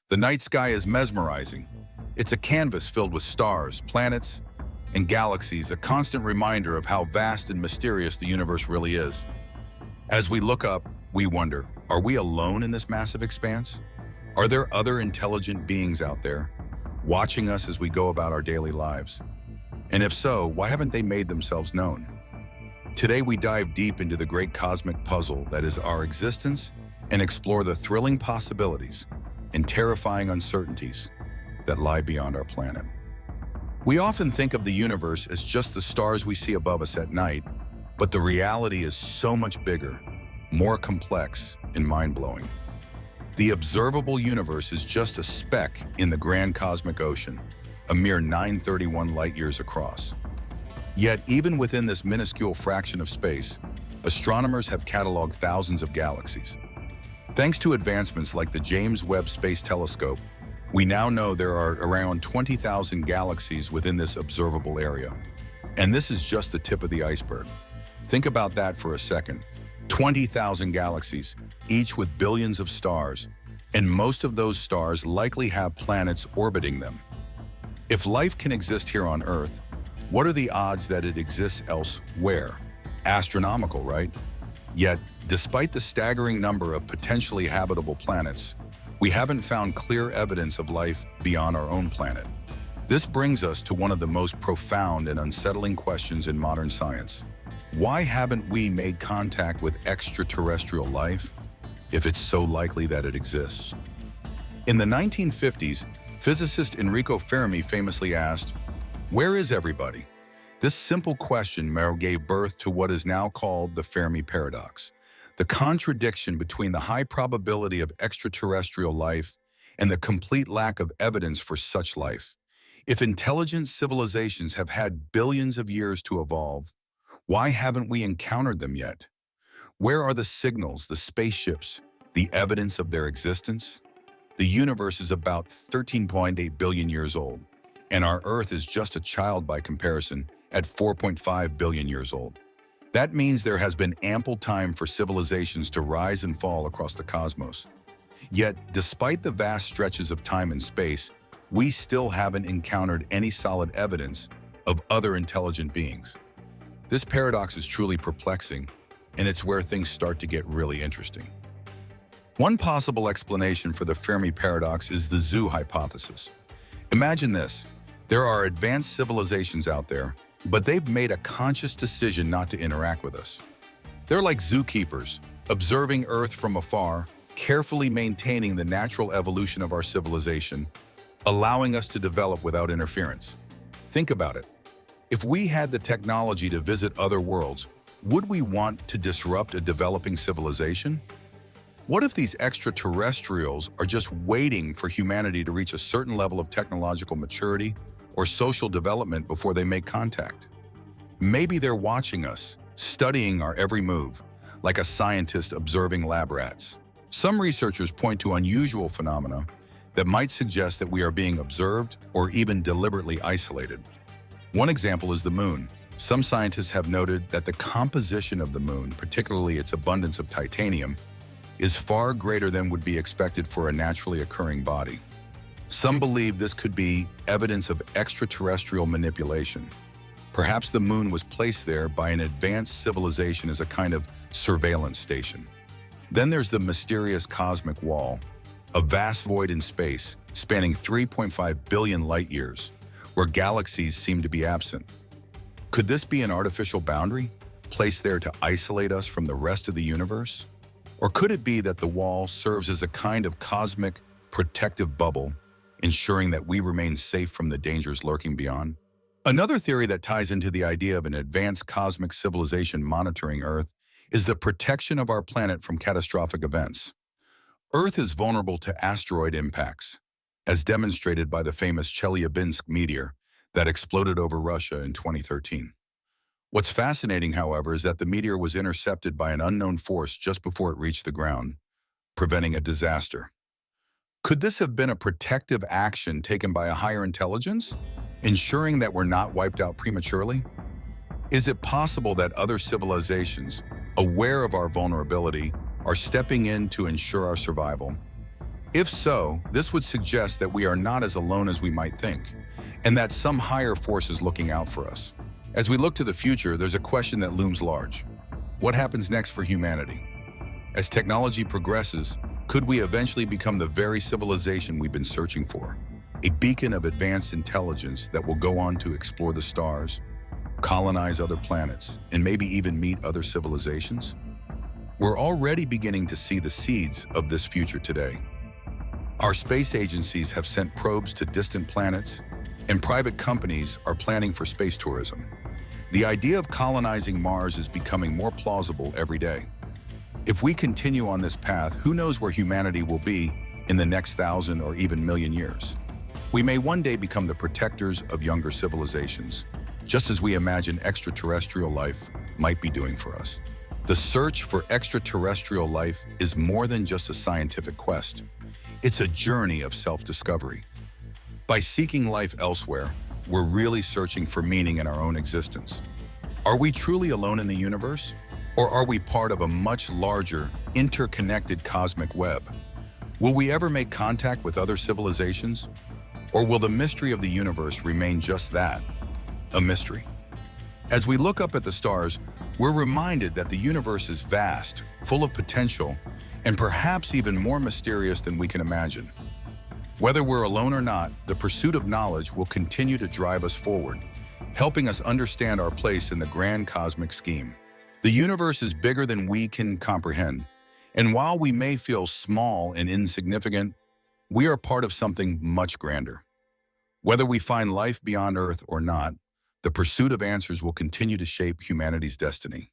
The night sky is mesmerizing. It's a canvas filled with stars, planets, and galaxies, a constant reminder of how vast and mysterious the universe really is. As we look up, we wonder, are we alone in this massive expanse? Are there other intelligent beings out there, watching us as we go about our daily lives? And if so, why haven't they made themselves known? Today we dive deep into the great cosmic puzzle that is our existence and explore the thrilling possibilities and terrifying uncertainties that lie beyond our planet. We often think of the universe as just the stars we see above us at night, but the reality is so much bigger, more complex, and mind-blowing. The observable universe is just a speck in the grand cosmic ocean, a mere 931 light-years across. Yet, even within this minuscule fraction of space, astronomers have cataloged thousands of galaxies. Thanks to advancements like the James Webb Space Telescope, we now know there are around 20,000 galaxies within this observable area. And this is just the tip of the iceberg. Think about that for a second. 20,000 galaxies, each with billions of stars, and most of those stars likely have planets orbiting them. If life can exist here on Earth, what are the odds that it exists elsewhere? Astronomical, right? Yet, despite the staggering number of potentially habitable planets, we haven't found clear evidence of life beyond our own planet. This brings us to one of the most profound and unsettling questions in modern science. Why haven't we made contact with extraterrestrial life if it's so likely that it exists? In the 1950s, physicist Enrico Fermi famously asked, "Where is everybody?" This simple question gave birth to what is now called the Fermi paradox, the contradiction between the high probability of extraterrestrial life and the complete lack of evidence for such life. If intelligent civilizations have had billions of years to evolve, why haven't we encountered them yet? Where are the signals, the spaceships, the evidence of their existence? The universe is about 13.8 billion years old, and our Earth is just a child by comparison at 4.5 billion years old. That means there has been ample time for civilizations to rise and fall across the cosmos. Yet, despite the vast stretches of time and space, we still haven't encountered any solid evidence of other intelligent beings. This paradox is truly perplexing, and it's where things start to get really interesting. One possible explanation for the Fermi paradox is the zoo hypothesis. Imagine this: there are advanced civilizations out there, but they've made a conscious decision not to interact with us. They're like zookeepers, observing Earth from afar, carefully maintaining the natural evolution of our civilization, allowing us to develop without interference. Think about it. If we had the technology to visit other worlds, would we want to disrupt a developing civilization? What if these extraterrestrials are just waiting for humanity to reach a certain level of technological maturity or social development before they make contact? Maybe they're watching us, studying our every move, like a scientist observing lab rats. Some researchers point to unusual phenomena that might suggest that we are being observed or even deliberately isolated. One example is the moon. Some scientists have noted that the composition of the moon, particularly its abundance of titanium, is far greater than would be expected for a naturally occurring body. Some believe this could be evidence of extraterrestrial manipulation. Perhaps the moon was placed there by an advanced civilization as a kind of surveillance station. Then there's the mysterious cosmic wall, a vast void in space spanning 3.5 billion light-years, where galaxies seem to be absent. Could this be an artificial boundary, placed there to isolate us from the rest of the universe? Or could it be that the wall serves as a kind of cosmic protective bubble, ensuring that we remain safe from the dangers lurking beyond? Another theory that ties into the idea of an advanced cosmic civilization monitoring Earth is the protection of our planet from catastrophic events. Earth is vulnerable to asteroid impacts, as demonstrated by the famous Chelyabinsk meteor that exploded over Russia in 2013. What's fascinating, however, is that the meteor was intercepted by an unknown force just before it reached the ground, preventing a disaster. Could this have been a protective action taken by a higher intelligence, ensuring that we're not wiped out prematurely? Is it possible that other civilizations, aware of our vulnerability, are stepping in to ensure our survival? If so, this would suggest that we are not as alone as we might think, and that some higher force is looking out for us. As we look to the future, there's a question that looms large. What happens next for humanity? As technology progresses, could we eventually become the very civilization we've been searching for? A beacon of advanced intelligence that will go on to explore the stars, colonize other planets, and maybe even meet other civilizations? We're already beginning to see the seeds of this future today. Our space agencies have sent probes to distant planets, and private companies are planning for space tourism. The idea of colonizing Mars is becoming more plausible every day. If we continue on this path, who knows where humanity will be in the next 1,000 or even million years? We may one day become the protectors of younger civilizations, just as we imagine extraterrestrial life might be doing for us. The search for extraterrestrial life is more than just a scientific quest. It's a journey of self-discovery. By seeking life elsewhere, we're really searching for meaning in our own existence. Are we truly alone in the universe? Or are we part of a much larger, interconnected cosmic web? Will we ever make contact with other civilizations? Or will the mystery of the universe remain just that, a mystery? As we look up at the stars, we're reminded that the universe is vast, full of potential, and perhaps even more mysterious than we can imagine. Whether we're alone or not, the pursuit of knowledge will continue to drive us forward, helping us understand our place in the grand cosmic scheme. The universe is bigger than we can comprehend, and while we may feel small and insignificant, we are part of something much grander. Whether we find life beyond Earth or not, the pursuit of answers will continue to shape humanity's destiny.